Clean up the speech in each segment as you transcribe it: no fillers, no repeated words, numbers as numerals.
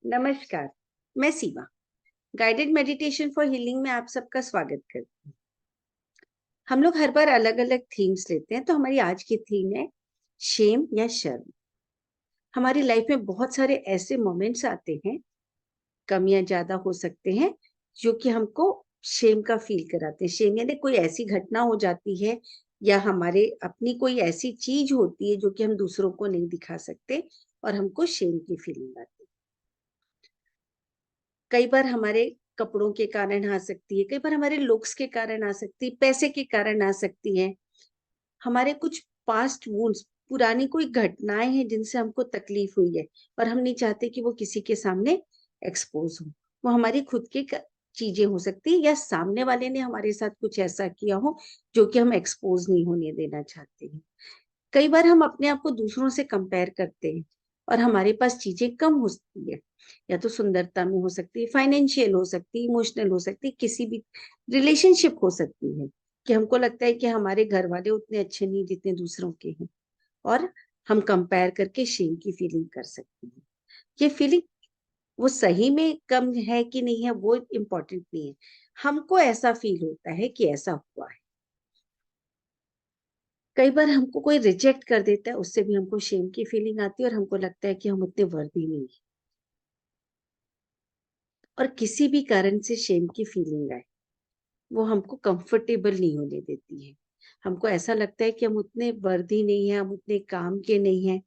नमस्कार। मैं सीमा guided meditation for healing में आप सबका स्वागत करती हूँ। हम लोग हर बार अलग अलग थीम्स लेते हैं, तो हमारी आज की थीम है शेम या शर्म। हमारी लाइफ में बहुत सारे ऐसे मोमेंट्स आते हैं, कमियां ज्यादा हो सकते हैं, जो कि हमको शेम का फील कराते हैं। शेम यानी कोई ऐसी घटना हो जाती है या हमारे अपनी कोई ऐसी चीज होती है जो कि हम दूसरों को नहीं दिखा सकते और हमको शेम की फीलिंग आती है। कई बार हमारे कपड़ों के कारण आ सकती है, कई बार हमारे लुक्स के कारण आ सकती है, पैसे के कारण आ सकती है, हमारे कुछ पास्ट वुंड्स, पुरानी कोई घटनाएं हैं जिनसे हमको तकलीफ हुई है और हम नहीं चाहते कि वो किसी के सामने एक्सपोज हो। वो हमारी खुद की चीजें हो सकती है या सामने वाले ने हमारे साथ कुछ ऐसा किया हो जो कि हम एक्सपोज नहीं होने देना चाहते हैं। कई बार हम अपने आप को दूसरों से कंपेयर करते हैं और हमारे पास चीजें कम होती है, या तो सुंदरता में हो सकती है, फाइनेंशियल हो सकती है, इमोशनल हो सकती है, किसी भी रिलेशनशिप हो सकती है कि हमको लगता है कि हमारे घर वाले उतने अच्छे नहीं जितने दूसरों के हैं, और हम कंपेयर करके शेम की फीलिंग कर सकते हैं। ये फीलिंग वो सही में कम है कि नहीं है वो इम्पोर्टेंट नहीं है, हमको ऐसा फील होता है कि ऐसा हुआ है। कई बार हमको कोई रिजेक्ट कर देता है, उससे भी हमको शेम की फीलिंग आती है और हमको लगता है कि हम उतने वर्दी नहीं है। और किसी भी कारण से शेम की फीलिंग आए, वो हमको कंफर्टेबल नहीं होने देती है। हमको ऐसा लगता है कि हम उतने वर्दी नहीं है, हम उतने काम के नहीं है,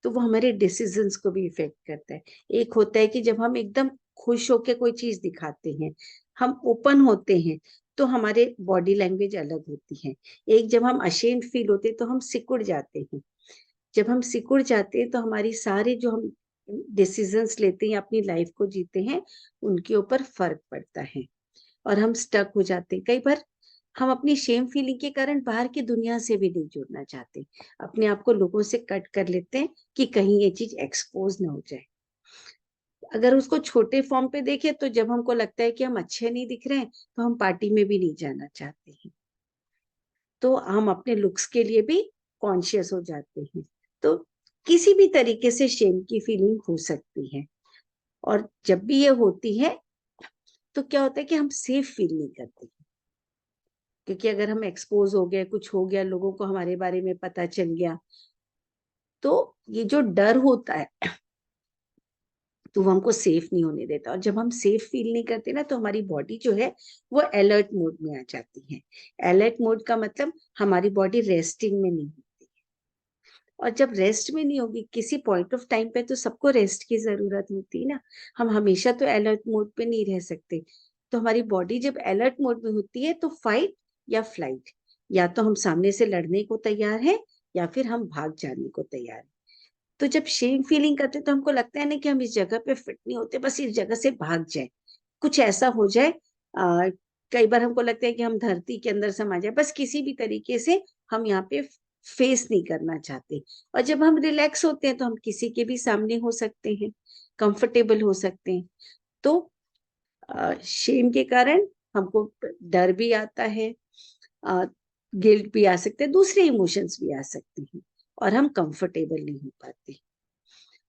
तो वो हमारे डिसीजंस को भी इफेक्ट करता है। एक होता है कि जब हम एकदम खुश होके कोई चीज दिखाते हैं, हम ओपन होते हैं, तो हमारे बॉडी लैंग्वेज अलग होती है। एक जब हम अशेम्ड फील होते हैं तो हम सिकुड़ जाते हैं। जब हम सिकुड़ जाते हैं तो हमारी सारे जो हम डिसीजंस लेते हैं, अपनी लाइफ को जीते हैं, उनके ऊपर फर्क पड़ता है और हम स्टक हो जाते हैं। कई बार हम अपनी शेम फीलिंग के कारण बाहर की दुनिया से भी नहीं जुड़ना चाहते, अपने आप को लोगों से कट कर लेते हैं कि कहीं ये चीज एक्सपोज ना हो जाए। अगर उसको छोटे फॉर्म पे देखें तो जब हमको लगता है कि हम अच्छे नहीं दिख रहे हैं, तो हम पार्टी में भी नहीं जाना चाहते हैं, तो हम अपने लुक्स के लिए भी कॉन्शियस हो जाते हैं। तो किसी भी तरीके से शेम की फीलिंग हो सकती है, और जब भी ये होती है तो क्या होता है कि हम सेफ फील नहीं करते, क्योंकि अगर हम एक्सपोज हो गए, कुछ हो गया, लोगों को हमारे बारे में पता चल गया, तो ये जो डर होता है तो वो हमको सेफ नहीं होने देता। और जब हम सेफ फील नहीं करते ना, तो हमारी बॉडी जो है वो अलर्ट मोड में आ जाती है। अलर्ट मोड का मतलब हमारी बॉडी रेस्टिंग में नहीं होती। और जब रेस्ट में नहीं होगी, किसी पॉइंट ऑफ टाइम पे तो सबको रेस्ट की जरूरत होती है ना, हम हमेशा तो अलर्ट मोड पे नहीं रह सकते। तो हमारी बॉडी जब अलर्ट मोड में होती है तो फाइट या फ्लाइट, या तो हम सामने से लड़ने को तैयार हैं या फिर हम भाग जाने को तैयार हैं। तो जब शेम फीलिंग करते हैं तो हमको लगता है ना कि हम इस जगह पे फिट नहीं होते, बस इस जगह से भाग जाए, कुछ ऐसा हो जाए। आ, कई बार हमको लगता है कि हम धरती के अंदर समा जाए, बस किसी भी तरीके से हम यहाँ पे फेस नहीं करना चाहते। और जब हम रिलैक्स होते हैं तो हम किसी के भी सामने हो सकते हैं, कंफर्टेबल हो सकते हैं। तो शेम के कारण हमको डर भी आता है, गिल्ट भी आ सकते हैं, दूसरे इमोशंस भी आ सकते हैं, और हम कंफर्टेबल नहीं हो पाते।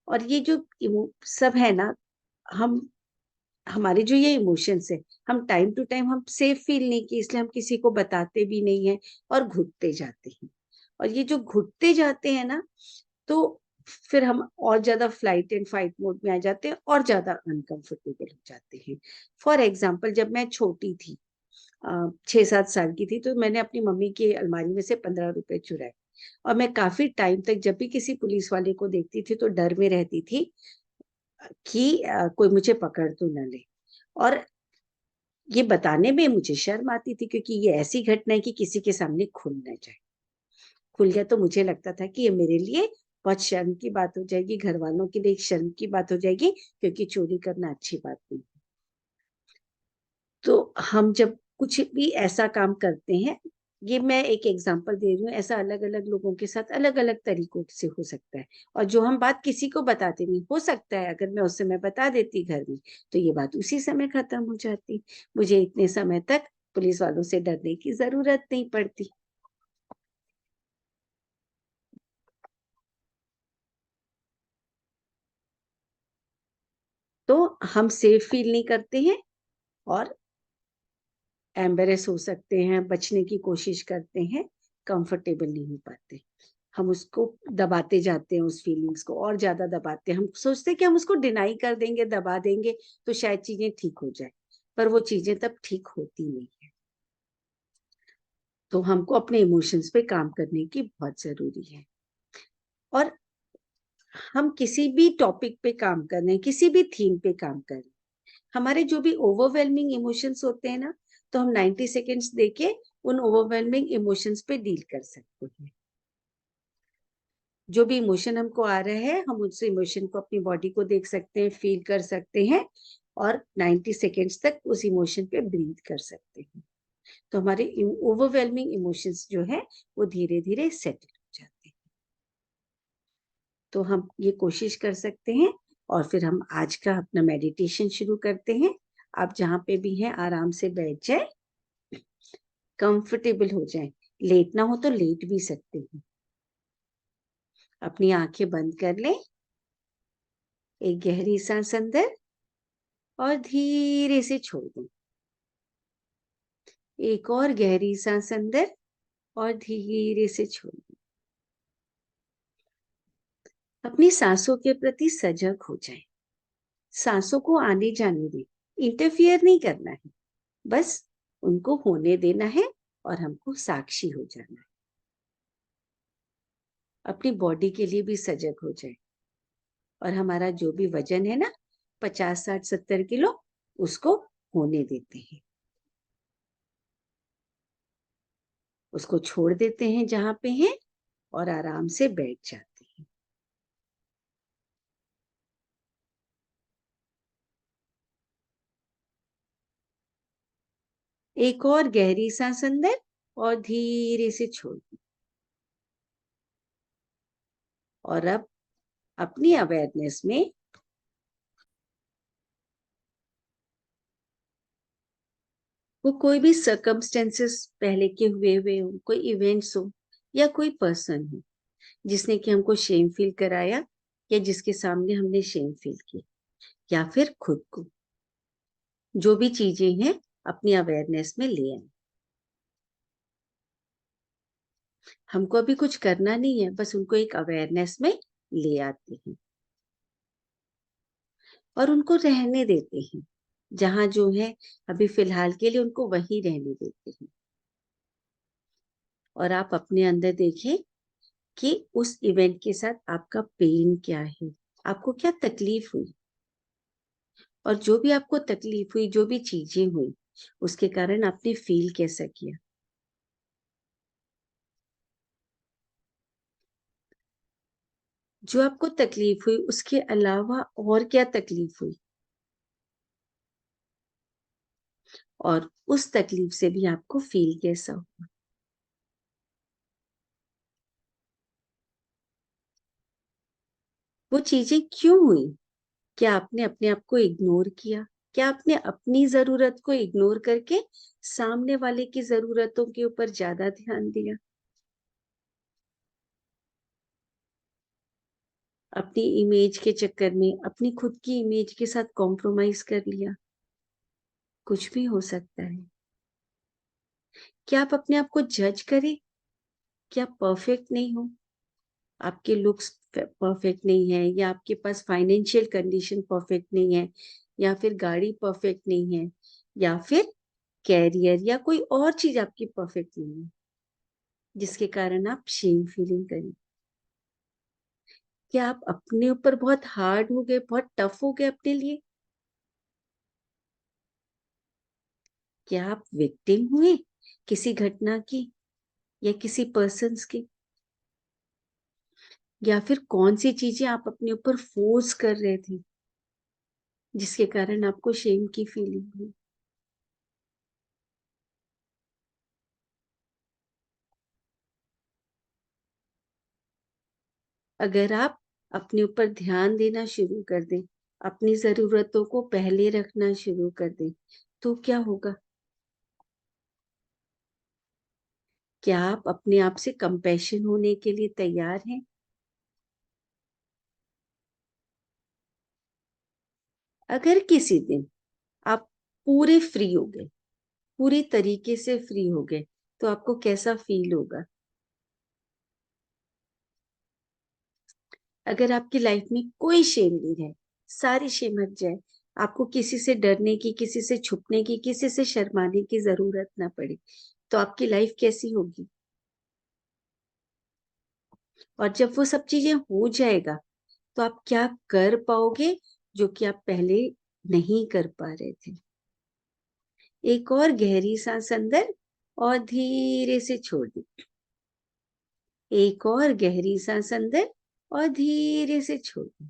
और ये जो सब है ना, हम हमारे जो ये इमोशंस है, हम टाइम टू टाइम हम सेफ फील नहीं की, इसलिए हम किसी को बताते भी नहीं है और घुटते जाते हैं। और ये जो घुटते जाते हैं ना, तो फिर हम और ज्यादा फ्लाइट एंड फाइट मोड में आ जाते हैं और ज्यादा अनकंफर्टेबल हो जाते हैं। फॉर एग्जाम्पल, जब मैं छोटी थी, 6-7 साल की थी, तो मैंने अपनी मम्मी की अलमारी में से 15 रुपए चुराए। और मैं काफी टाइम तक जब भी किसी पुलिस वाले को देखती थी तो डर में रहती थी कि कोई मुझे पकड़ तो न ले। और ये बताने में मुझे शर्म आती थी, क्योंकि ये ऐसी घटना है कि किसी के सामने खुल ना जाए। खुल गया तो मुझे लगता था कि ये मेरे लिए बहुत शर्म की बात हो जाएगी, घर वालों के लिए एक शर्म की बात हो जाएगी, क्योंकि चोरी करना अच्छी बात नहीं। तो हम जब कुछ भी ऐसा काम करते हैं, ये मैं एक एग्जांपल दे रही हूँ, ऐसा अलग अलग लोगों के साथ अलग अलग तरीकों से हो सकता है। और जो हम बात किसी को बताते नहीं, हो सकता है अगर मैं उस समय बता देती घर में, तो ये बात उसी समय खत्म हो जाती, मुझे इतने समय तक पुलिस वालों से डरने की जरूरत नहीं पड़ती। तो हम सेफ फील नहीं करते हैं और एम्बेरेस हो सकते हैं, बचने की कोशिश करते हैं, कंफर्टेबल नहीं हो पाते। हम उसको दबाते जाते हैं, उस फीलिंग्स को और ज्यादा दबाते हैं। हम सोचते हैं कि हम उसको डिनाई कर देंगे, दबा देंगे तो शायद चीजें ठीक हो जाए, पर वो चीजें तब ठीक होती नहीं है। तो हमको अपने इमोशंस पे काम करने की बहुत जरूरी है। और हम किसी भी टॉपिक पे काम कर रहे हैं, किसी भी थीम पे काम कर रहे हैं, हमारे जो भी ओवरवेलमिंग इमोशंस होते हैं ना, तो हम 90 सेकेंड्स देके उन ओवरवेलमिंग इमोशंस पे डील कर सकते हैं। जो भी इमोशन हमको आ रहा है, हम उस इमोशन को अपनी बॉडी को देख सकते हैं, फील कर सकते हैं और 90 सेकेंड्स तक उस इमोशन पे ब्रीथ कर सकते हैं। तो हमारे ओवरवेलमिंग इमोशंस जो है वो धीरे धीरे सेटल हो जाते हैं। तो हम ये कोशिश कर सकते हैं और फिर हम आज का अपना मेडिटेशन शुरू करते हैं। आप जहाँ पे भी हैं आराम से बैठ जाए, कंफर्टेबल हो जाए। लेटना हो तो लेट भी सकते हैं। अपनी आंखें बंद कर लें, एक गहरी सांस अंदर और धीरे से छोड़ दें। एक और गहरी सांस अंदर और धीरे से छोड़ दें। अपनी सांसों के प्रति सजग हो जाए। सांसों को आने जाने दें, इंटरफियर नहीं करना है, बस उनको होने देना है और हमको साक्षी हो जाना है। अपनी बॉडी के लिए भी सजग हो जाए और हमारा जो भी वजन है ना, 50, 60, 70 किलो, उसको होने देते हैं। उसको छोड़ देते हैं जहां पे हैं और आराम से बैठ जाते हैं। एक और गहरी सांस अंदर और धीरे से छोड़ दें। और अब अपनी अवेयरनेस में वो कोई भी सर्कमस्टेंसेस पहले के हुए हो, कोई इवेंट्स हो या कोई पर्सन हो जिसने कि हमको शेम फील कराया या जिसके सामने हमने शेम फील की, या फिर खुद को, जो भी चीजें हैं अपनी अवेयरनेस में ले आए। हमको अभी कुछ करना नहीं है, बस उनको एक अवेयरनेस में ले आते हैं और उनको रहने देते हैं। जहां जो है अभी फिलहाल के लिए उनको वहीं रहने देते हैं। और आप अपने अंदर देखें कि उस इवेंट के साथ आपका पेन क्या है, आपको क्या तकलीफ हुई, और जो भी आपको तकलीफ हुई, जो भी चीजें हुई, उसके कारण आपने फील कैसा किया। जो आपको तकलीफ हुई उसके अलावा और क्या तकलीफ हुई, और उस तकलीफ से भी आपको फील कैसा हुआ। वो चीजें क्यों हुई? क्या आपने अपने आप को इग्नोर किया? क्या आपने अपनी जरूरत को इग्नोर करके सामने वाले की जरूरतों के ऊपर ज्यादा ध्यान दिया? अपनी इमेज के चक्कर में अपनी खुद की इमेज के साथ कॉम्प्रोमाइज कर लिया? कुछ भी हो सकता है। क्या आप अपने आप को जज करें कि आप परफेक्ट नहीं हो, आपके लुक्स परफेक्ट नहीं है, या आपके पास फाइनेंशियल कंडीशन परफेक्ट नहीं है, या फिर गाड़ी परफेक्ट नहीं है, या फिर कैरियर या कोई और चीज आपकी परफेक्ट नहीं है, जिसके कारण आप शेम फीलिंग करें? क्या आप अपने ऊपर बहुत हार्ड हो गए, बहुत टफ हो गए अपने लिए? क्या आप विक्टिम हुए किसी घटना की या किसी पर्सन्स की? या फिर कौन सी चीजें आप अपने ऊपर फोर्स कर रहे थे जिसके कारण आपको शेम की फीलिंग हुई? अगर आप अपने ऊपर ध्यान देना शुरू कर दें, अपनी जरूरतों को पहले रखना शुरू कर दें, तो क्या होगा? क्या आप अपने आप से कंपैशन होने के लिए तैयार हैं? अगर किसी दिन आप पूरे फ्री हो गए, पूरी तरीके से फ्री हो गए, तो आपको कैसा फील होगा? अगर आपकी लाइफ में कोई शेम नहीं रहे, सारी शेम हट जाए, आपको किसी से डरने की, किसी से छुपने की, किसी से शर्माने की जरूरत ना पड़े, तो आपकी लाइफ कैसी होगी? और जब वो सब चीजें हो जाएगा, तो आप क्या कर पाओगे जो कि आप पहले नहीं कर पा रहे थे? एक और गहरी सांस अंदर और धीरे से छोड़ दी। एक और गहरी सांस अंदर और धीरे से छोड़ दी।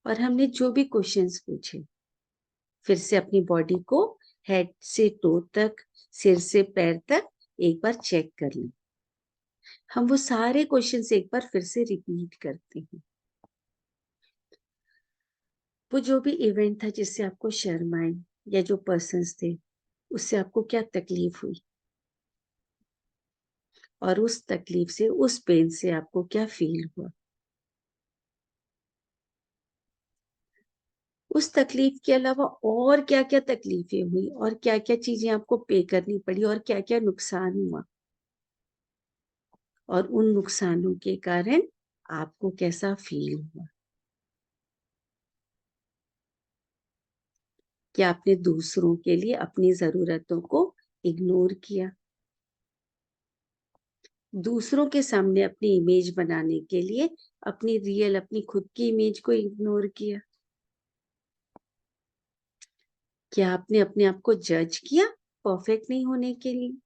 और हमने जो भी क्वेश्चंस पूछे, फिर से अपनी बॉडी को हेड से टो तक, सिर से पैर तक एक बार चेक कर लें। हम वो सारे क्वेश्चंस एक बार फिर से रिपीट करते हैं। वो जो भी इवेंट था जिससे आपको शर्म आई, या जो पर्सन्स थे उससे आपको क्या तकलीफ हुई, और उस तकलीफ से, उस पेन से आपको क्या फील हुआ? उस तकलीफ के अलावा और क्या क्या तकलीफें हुई, और क्या क्या चीजें आपको पे करनी पड़ी, और क्या क्या नुकसान हुआ, और उन नुकसानों के कारण आपको कैसा फील हुआ? क्या आपने दूसरों के लिए अपनी जरूरतों को इग्नोर किया? दूसरों के सामने अपनी इमेज बनाने के लिए अपनी रियल, अपनी खुद की इमेज को इग्नोर किया? क्या आपने अपने आप को जज किया परफेक्ट नहीं होने के लिए?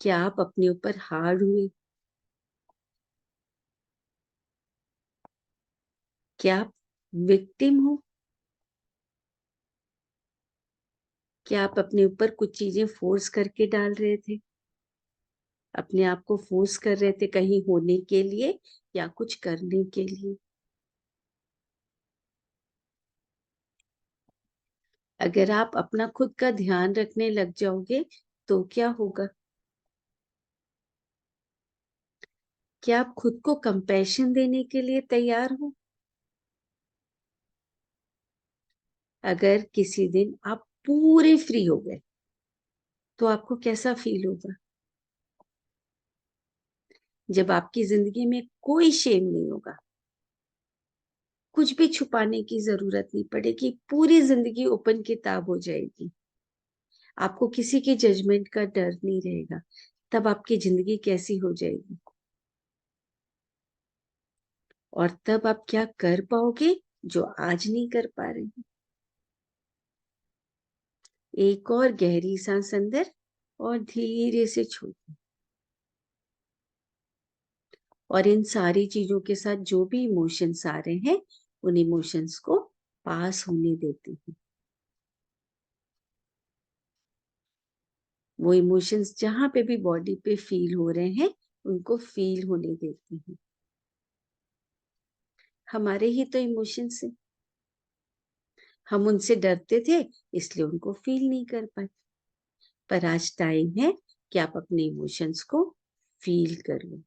क्या आप अपने ऊपर हार्ड हुए? क्या आप विक्टिम हो? क्या आप अपने ऊपर कुछ चीजें फोर्स करके डाल रहे थे? अपने आप को फोर्स कर रहे थे कहीं होने के लिए, या कुछ करने के लिए? अगर आप अपना खुद का ध्यान रखने लग जाओगे, तो क्या होगा? क्या आप खुद को कंपैशन देने के लिए तैयार हो? अगर किसी दिन आप पूरे फ्री हो गए, तो आपको कैसा फील होगा? जब आपकी जिंदगी में कोई शेम नहीं होगा, कुछ भी छुपाने की जरूरत नहीं पड़ेगी, पूरी जिंदगी ओपन किताब हो जाएगी, आपको किसी के जजमेंट का डर नहीं रहेगा, तब आपकी जिंदगी कैसी हो जाएगी? और तब आप क्या कर पाओगे जो आज नहीं कर पा रहे हैं? एक और गहरी सांस अंदर और धीरे से छोड़ो। और इन सारी चीजों के साथ जो भी इमोशंस आ रहे हैं, उन इमोशंस को पास होने देती हूँ। वो इमोशंस जहां पे भी बॉडी पे फील हो रहे हैं, उनको फील होने देती हूँ। हमारे ही तो इमोशंस है, हम उनसे डरते थे इसलिए उनको फील नहीं कर पाए। पर आज टाइम है कि आप अपने इमोशंस को फील कर लो।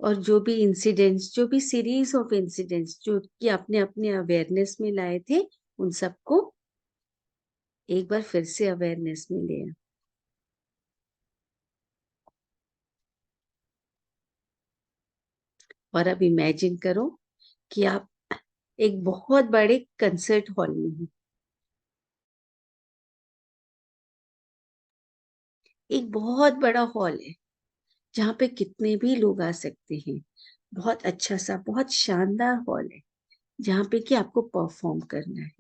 और जो भी इंसिडेंट्स, जो भी सीरीज ऑफ इंसिडेंट्स जो कि आपने अपने अवेयरनेस में लाए थे, उन सबको एक बार फिर से अवेयरनेस में ले आए। और अब इमेजिन करो कि आप एक बहुत बड़े कंसर्ट हॉल में हो। एक बहुत बड़ा हॉल है जहाँ पे कितने भी लोग आ सकते हैं। बहुत अच्छा सा, बहुत शानदार हॉल है जहाँ पे कि आपको परफॉर्म करना है।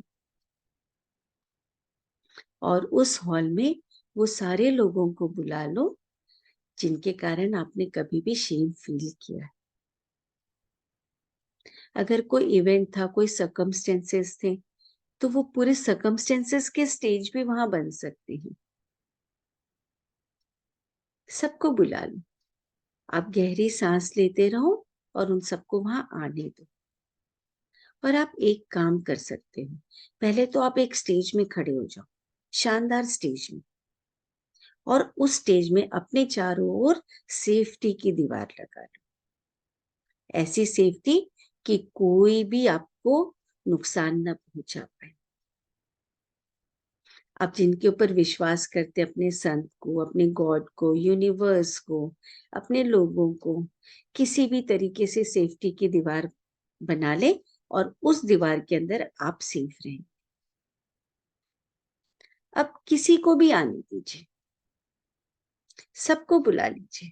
और उस हॉल में वो सारे लोगों को बुला लो जिनके कारण आपने कभी भी शेम फील किया। अगर कोई इवेंट था, कोई सर्कमस्टेंसेस थे, तो वो पूरे सर्कमस्टेंसेस के स्टेज भी वहां बन सकते हैं। सबको बुला लो। आप गहरी सांस लेते रहो और उन सबको वहां आने दो। और आप एक काम कर सकते हो, पहले तो आप एक स्टेज में खड़े हो जाओ, शानदार स्टेज में। और उस स्टेज में अपने चारों ओर सेफ्टी की दीवार लगा लो। ऐसी सेफ्टी कि कोई भी आपको नुकसान न पहुंचा पाए। आप जिनके ऊपर विश्वास करते, अपने संत को, अपने गॉड को, यूनिवर्स को, अपने लोगों को, किसी भी तरीके से सेफ्टी की दीवार बना ले और उस दीवार के अंदर आप सेफ रहें। अब किसी को भी आने दीजिए, सबको बुला लीजिए,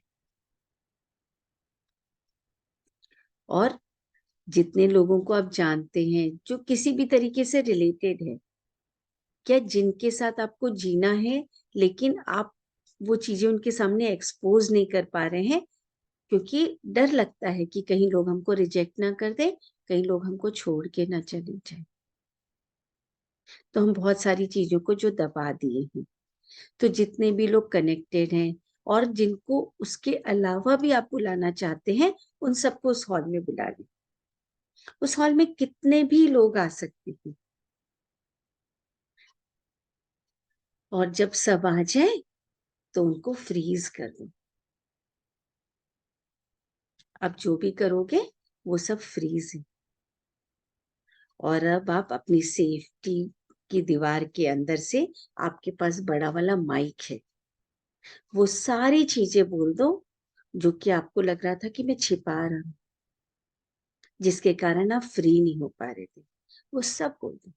और जितने लोगों को आप जानते हैं जो किसी भी तरीके से रिलेटेड है, क्या जिनके साथ आपको जीना है, लेकिन आप वो चीजें उनके सामने एक्सपोज नहीं कर पा रहे हैं क्योंकि डर लगता है कि कहीं लोग हमको रिजेक्ट ना कर दे, कहीं लोग हमको छोड़ के ना चले जाए। तो हम बहुत सारी चीजों को जो दबा दिए हैं, तो जितने भी लोग कनेक्टेड हैं और जिनको उसके अलावा भी आप बुलाना चाहते हैं, उन सबको उस हॉल में बुला लें। उस हॉल में कितने भी लोग आ सकते हैं, और जब सब आ जाए तो उनको फ्रीज कर दो। अब जो भी करोगे वो सब फ्रीज है। और अब आप अपनी सेफ्टी की दीवार के अंदर से, आपके पास बड़ा वाला माइक है, वो सारी चीजें बोल दो जो कि आपको लग रहा था कि मैं छिपा रहा हूं, जिसके कारण आप फ्री नहीं हो पा रहे थे, वो सब बोल दो।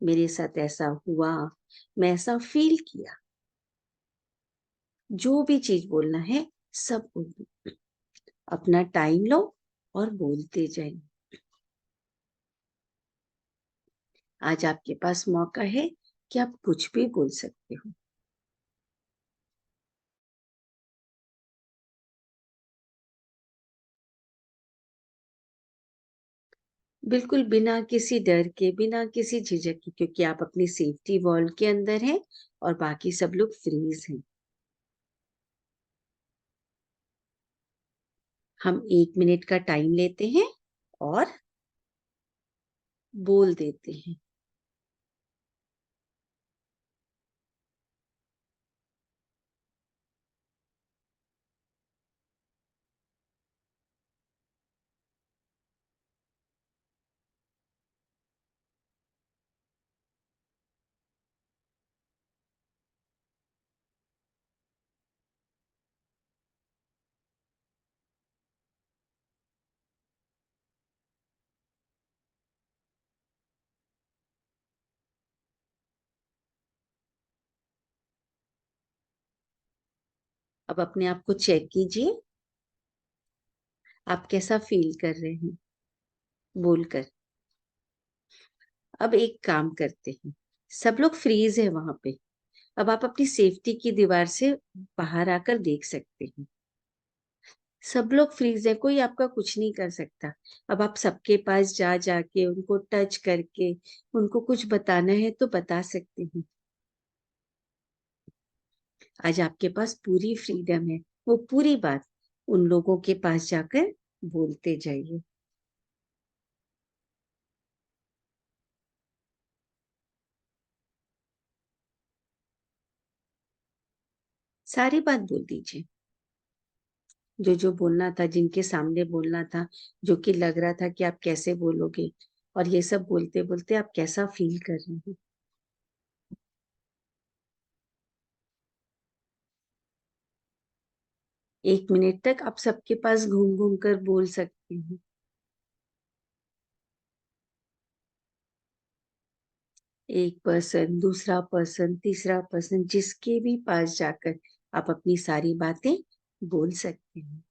मेरे साथ ऐसा हुआ, मैं ऐसा फील किया, जो भी चीज बोलना है सब बोल दो। अपना टाइम लो और बोलते जाइए। आज आपके पास मौका है कि आप कुछ भी बोल सकते हो। बिल्कुल बिना किसी डर के, बिना किसी झिझक के, क्योंकि आप अपनी सेफ्टी वॉल के अंदर हैं और बाकी सब लोग फ्रीज हैं। हम 1 मिनट का टाइम लेते हैं और बोल देते हैं। अब अपने आप को चेक कीजिए, आप कैसा फील कर रहे हैं बोलकर। अब एक काम करते हैं, सब लोग फ्रीज है वहां पे। अब आप अपनी सेफ्टी की दीवार से बाहर आकर देख सकते हैं। सब लोग फ्रीज है, कोई आपका कुछ नहीं कर सकता। अब आप सबके पास जा जाके उनको टच करके उनको कुछ बताना है तो बता सकते हैं। आज आपके पास पूरी फ्रीडम है, वो पूरी बात उन लोगों के पास जाकर बोलते जाइए। सारी बात बोल दीजिए, जो जो बोलना था, जिनके सामने बोलना था, जो कि लग रहा था कि आप कैसे बोलोगे, और ये सब बोलते बोलते आप कैसा फील कर रहे हैं। 1 मिनट तक आप सबके पास घूम घूम कर बोल सकते हैं। एक पर्सन, दूसरा पर्सन, तीसरा पर्सन, जिसके भी पास जाकर आप अपनी सारी बातें बोल सकते हैं।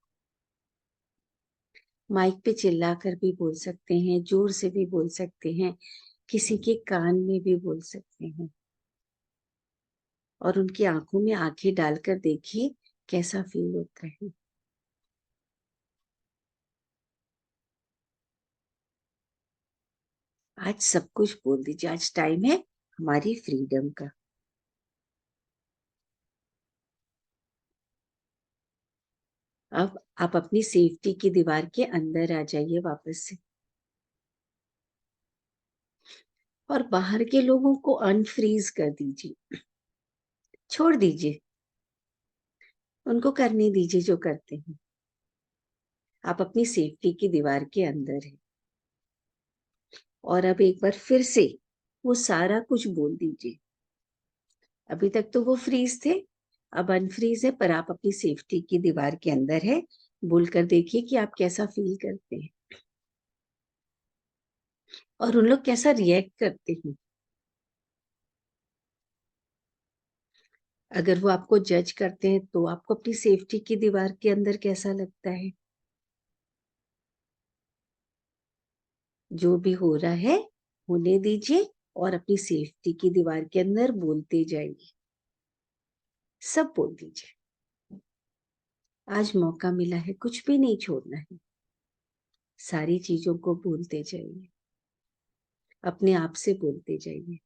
माइक पे चिल्लाकर भी बोल सकते हैं, जोर से भी बोल सकते हैं, किसी के कान में भी बोल सकते हैं, और उनकी आंखों में आंखें डालकर देखिए कैसा फील होता है। आज सब कुछ बोल दीजिए, आज टाइम है हमारी फ्रीडम का। अब आप अपनी सेफ्टी की दीवार के अंदर आ जाइए वापस से, और बाहर के लोगों को अनफ्रीज कर दीजिए। छोड़ दीजिए, उनको करने दीजिए जो करते हैं। आप अपनी सेफ्टी की दीवार के अंदर हैं। और अब एक बार फिर से वो सारा कुछ बोल दीजिए। अभी तक तो वो फ्रीज थे, अब अनफ्रीज है, पर आप अपनी सेफ्टी की दीवार के अंदर है। बोलकर देखिए कि आप कैसा फील करते हैं और उन लोग कैसा रिएक्ट करते हैं। अगर वो आपको जज करते हैं तो आपको अपनी सेफ्टी की दीवार के अंदर कैसा लगता है? जो भी हो रहा है होने दीजिए और अपनी सेफ्टी की दीवार के अंदर बोलते जाइए, सब बोल दीजिए। आज मौका मिला है, कुछ भी नहीं छोड़ना है, सारी चीजों को बोलते जाइए, अपने आप से बोलते जाइए।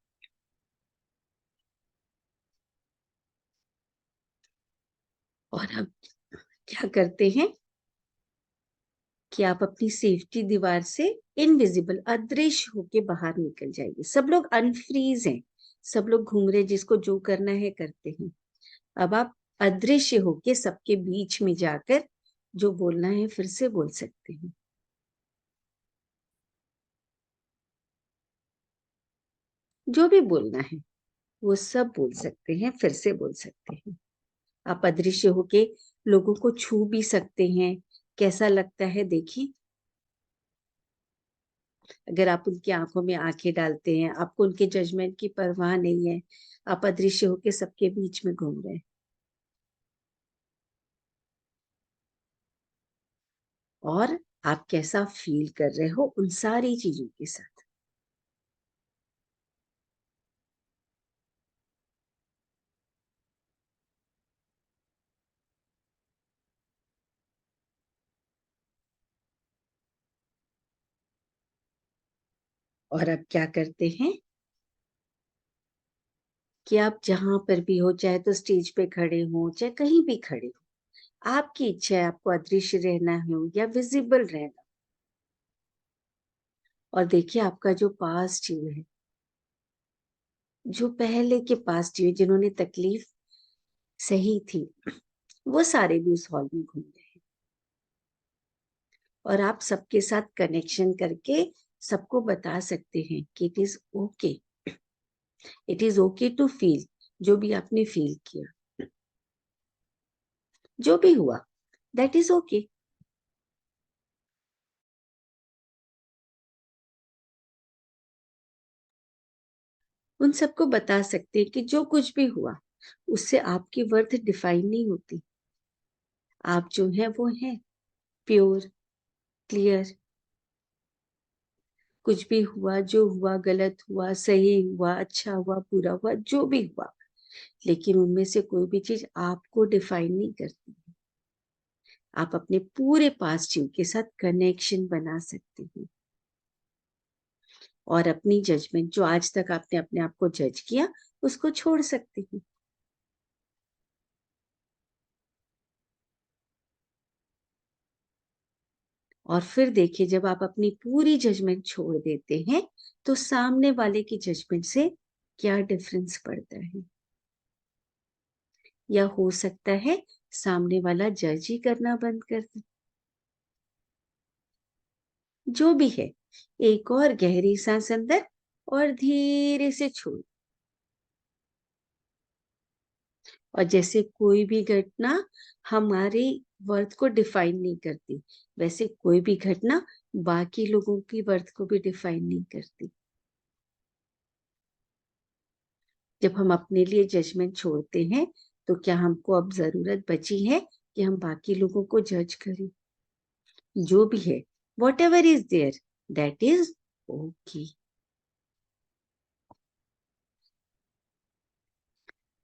और अब क्या करते हैं कि आप अपनी सेफ्टी दीवार से इनविजिबल, अदृश्य होके बाहर निकल जाइए। सब लोग अनफ्रीज हैं, सब लोग घूम रहे, जिसको जो करना है करते हैं। अब आप अदृश्य होके सबके बीच में जाकर जो बोलना है फिर से बोल सकते हैं। जो भी बोलना है वो सब बोल सकते हैं, फिर से बोल सकते हैं। आप अदृश्य होके लोगों को छू भी सकते हैं। कैसा लगता है देखिए। अगर आप उनकी आंखों में आंखें डालते हैं, आपको उनके जजमेंट की परवाह नहीं है, आप अदृश्य होके सबके बीच में घूम रहे हैं, और आप कैसा फील कर रहे हो उन सारी चीजों के साथ। और अब क्या करते हैं कि आप जहां पर भी हो, चाहे तो स्टेज पे खड़े हो चाहे कहीं भी खड़े हो, आपकी इच्छा है आपको अदृश्य रहना हो या विजिबल रहना। और देखिए आपका जो पास्ट यू है, जो पहले के पास्ट यू जिन्होंने तकलीफ सही थी, वो सारे भी उस हॉल में घूम रहे हैं। और आप सबके साथ कनेक्शन करके सबको बता सकते हैं कि it is okay, it is okay to feel. जो भी आपने फील किया, जो भी हुआ, दैट इज ओके। उन सबको बता सकते हैं कि जो कुछ भी हुआ उससे आपकी वर्थ डिफाइन नहीं होती। आप जो है वो है, प्योर, क्लियर। कुछ भी हुआ, जो हुआ, गलत हुआ, सही हुआ, अच्छा हुआ, बुरा हुआ, जो भी हुआ, लेकिन उनमें से कोई भी चीज आपको डिफाइन नहीं करती। आप अपने पूरे पास्ट यू के साथ कनेक्शन बना सकते हैं और अपनी जजमेंट, जो आज तक आपने अपने आप को जज किया, उसको छोड़ सकते हैं। और फिर देखिए, जब आप अपनी पूरी जजमेंट छोड़ देते हैं तो सामने वाले की जजमेंट से क्या डिफरेंस पड़ता है। या हो सकता है सामने वाला जज ही करना बंद कर दे। जो भी है, एक और गहरी सांस अंदर और धीरे से छोड़। और जैसे कोई भी घटना हमारी वर्थ को डिफाइन नहीं करती, वैसे कोई भी घटना बाकी लोगों की वर्थ को भी डिफाइन नहीं करती। जब हम अपने लिए जजमेंट छोड़ते हैं तो क्या हमको अब जरूरत बची है कि हम बाकी लोगों को जज करें? जो भी है, whatever is there, that is okay.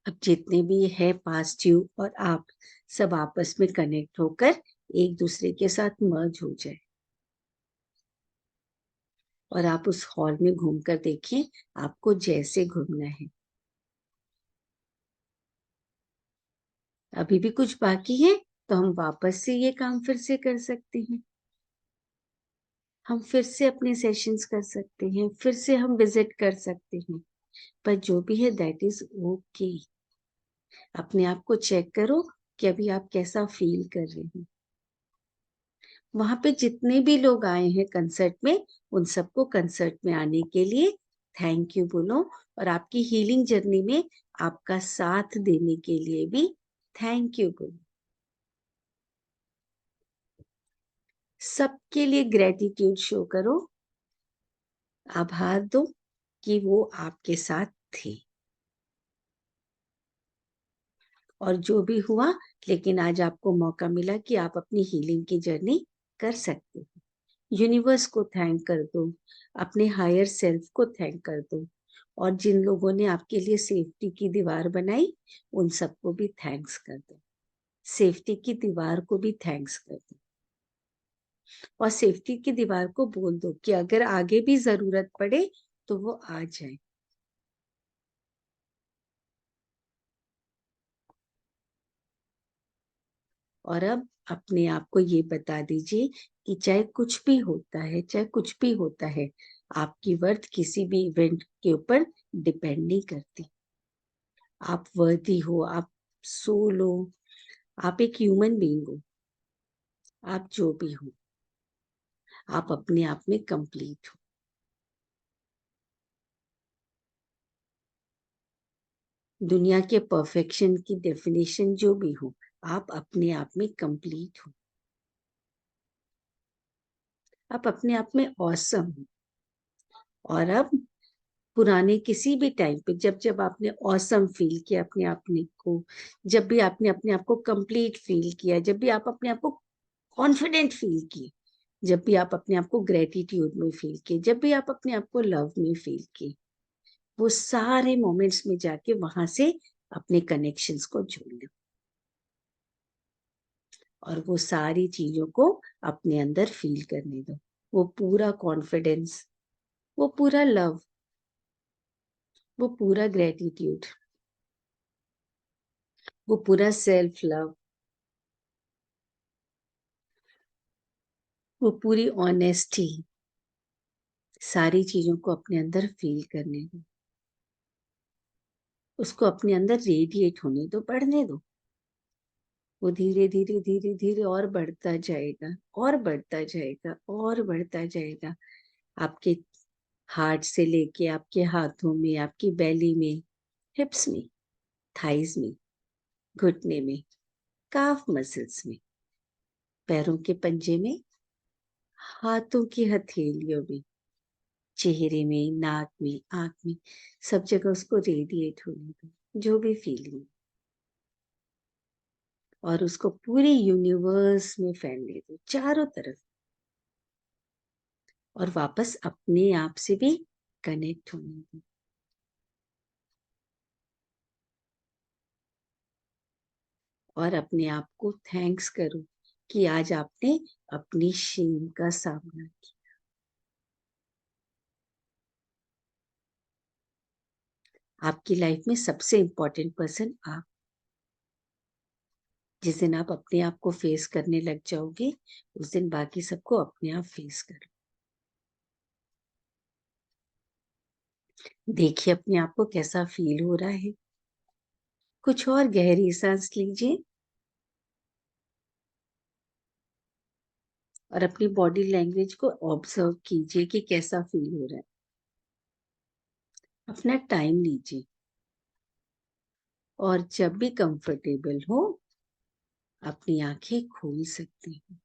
अब जितने भी है पास्ट यू और आप, सब आपस में कनेक्ट होकर एक दूसरे के साथ मर्ज हो जाए। और आप उस हॉल में घूमकर देखिए, आपको जैसे घूमना है। अभी भी कुछ बाकी है तो हम वापस से ये काम फिर से कर सकते हैं। हम फिर से अपने सेशंस कर सकते हैं, फिर से हम विजिट कर सकते हैं। पर जो भी है दैट इज ओके। अपने आप को चेक करो कि अभी आप कैसा फील कर रहे हो। वहां पे जितने भी लोग आए हैं कंसर्ट में, उन सबको कंसर्ट में आने के लिए थैंक यू बोलो, और आपकी हीलिंग जर्नी में आपका साथ देने के लिए भी थैंक यू बोलो। सबके लिए ग्रेटिट्यूड शो करो, आभार दो कि वो आपके साथ थे, और जो भी हुआ, लेकिन आज आपको मौका मिला कि आप अपनी हीलिंग की जर्नी कर सकते हो। यूनिवर्स को थैंक कर दो, अपने हायर सेल्फ को थैंक कर दो, और जिन लोगों ने आपके लिए सेफ्टी की दीवार बनाई, उन सबको भी थैंक्स कर दो। सेफ्टी की दीवार को भी थैंक्स कर दो, और सेफ्टी की दीवार को बोल दो कि अगर आगे भी जरूरत पड़े तो वो आ जाए। और अब अपने आप को ये बता दीजिए कि चाहे कुछ भी होता है, चाहे कुछ भी होता है, आपकी वर्थ किसी भी इवेंट के ऊपर डिपेंड नहीं करती। आप वर्दी हो, आप सोल हो, आप एक ह्यूमन बीइंग हो, आप जो भी हो, आप अपने आप में कंप्लीट हो। दुनिया के परफेक्शन की डेफिनेशन जो भी हो, आप अपने आप में कंप्लीट हो। आप अपने आप में ऑसम हो। और अब पुराने किसी भी टाइम पे जब जब आपने ऑसम फील किया अपने आप को, जब भी आपने अपने आप को कंप्लीट फील किया, जब भी आप अपने आप को कॉन्फिडेंट फील किए, जब भी आप अपने आप को ग्रेटिट्यूड में फील किए, जब भी आप अपने आप को लव में फील किए, वो सारे मोमेंट्स में जाके वहां से अपने कनेक्शंस को जोड़ लो, और वो सारी चीजों को अपने अंदर फील करने दो। वो पूरा कॉन्फिडेंस, वो पूरा लव, वो पूरा ग्रेटिट्यूड, वो पूरा सेल्फ लव, वो पूरी ऑनेस्टी, सारी चीजों को अपने अंदर फील करने दो। उसको अपने अंदर रेडिएट होने दो, बढ़ने दो। वो धीरे धीरे धीरे धीरे और बढ़ता जाएगा, और बढ़ता जाएगा, और बढ़ता जाएगा। आपके हार्ट से लेके आपके हाथों में, आपकी बेली में, हिप्स में, थाइज में, घुटने में, काफ मसल्स में, पैरों के पंजे में, हाथों की हथेलियों में, चेहरे में, नाक में, आंख में, सब जगह उसको रेडिएट होने दो, जो भी फीलिंग, और उसको पूरे यूनिवर्स में फैलने दो, चारों तरफ, और वापस अपने आप से भी कनेक्ट होने दो। और अपने आप को थैंक्स करो कि आज आपने अपनी शेम का सामना किया। आपकी लाइफ में सबसे इम्पोर्टेंट पर्सन आप। जिस दिन आप अपने आप को फेस करने लग जाओगे, उस दिन बाकी सबको अपने आप फेस करो। देखिए अपने आप को कैसा फील हो रहा है। कुछ और गहरी सांस लीजिए, और अपनी बॉडी लैंग्वेज को ऑब्जर्व कीजिए कि कैसा फील हो रहा है। अपना टाइम लीजिए, और जब भी कंफर्टेबल हो अपनी आंखें खोल सकते हैं।